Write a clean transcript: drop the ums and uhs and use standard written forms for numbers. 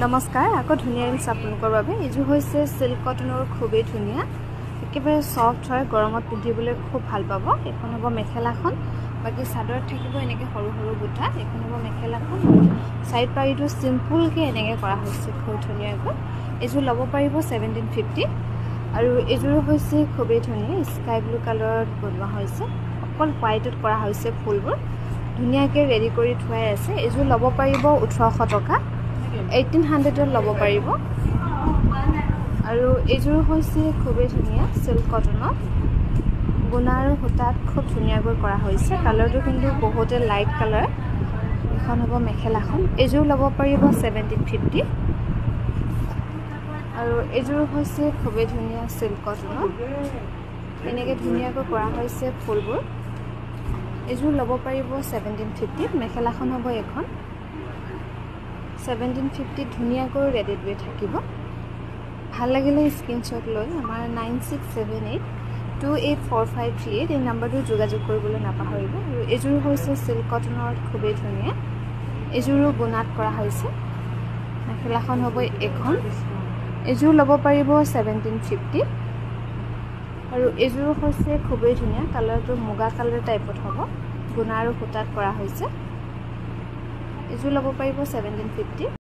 নমস্কাৰ আকৌ ধুনীয়া ৰিলছ আপোনালোকৰ বাবে এইযোৰ হৈছে সিল্ক কটনৰ খুবেই ধুনীয়া একেবাৰে সফট হয় গৰমত পিন্ধিবলৈ খুব ভাল পাব এখন হ'ব মেখেলাখন বাকি চাদৰত থাকিব এনেকৈ সৰু সৰু বুটা এখন হ'ব মেখেলাখন সাইড পাৰিটো সিম্পল কে এনেকৈ কৰা হৈছে খুব ধুনীয়াকৈ এইযোৰ ল'ব পাৰিব 1750 আৰু এইযোৰ হৈছে খুবেই ধুনীয়া স্কাই ব্লু কালাৰত বনোৱা হৈছে অকল হোৱাইটত কৰা হৈছে ফুলবোৰ ধুনীয়াকৈ ৰেডি কৰি থোৱাই আছে এইযোৰ ল'ব পাৰিব 1800 টকা 1800 ল'ব পাৰিব আৰু এইযোৰ হৈছে খুবেই ধুনীয়া সিল্ক কটনৰ গুণা আৰু সূতাত খুব ধুনীয়াকৈ কৰা হৈছে কালাৰটো কিন্তু বহুতে লাইট কালাৰ এখন হ'ব মেখেলাখন এইযোৰ ল'ব পাৰিব 1750 আৰু এইযোৰ হৈছে খুবেই ধুনীয়া সিল্ক কটনৰ এনেকৈ ধুনীয়াকৈ কৰা হৈছে ফুলবোৰ এইযোৰ ল'ব পাৰিব 1750 মেখেলাখন হ'ব এখন 1750 ধুনীয়াকৈ ৰেডি হৈ থাকিব ভাল লাগিলে স্ক্ৰিনশ্বট লৈ আমাৰ 9678284538 এই নম্বৰটো যোগাযোগ কৰিবলৈ নাপাহৰিব আৰু এইযোৰ হৈছে সিল্ক কটনৰ খুবেই ধুনীয়া এইযোৰো গুণাত কৰা হৈছে মেখেলাখন হ'ব এখন এইযোৰ ল'ব পাৰিব 1750 আৰু এইযোৰ হৈছে খুবেই ধুনীয়া কালাৰটো মুগা কালাৰ টাইপত হ'ব গুণা আৰু সূতাত কৰা হৈছে এইযোৰ ল'ব পাৰিব 1750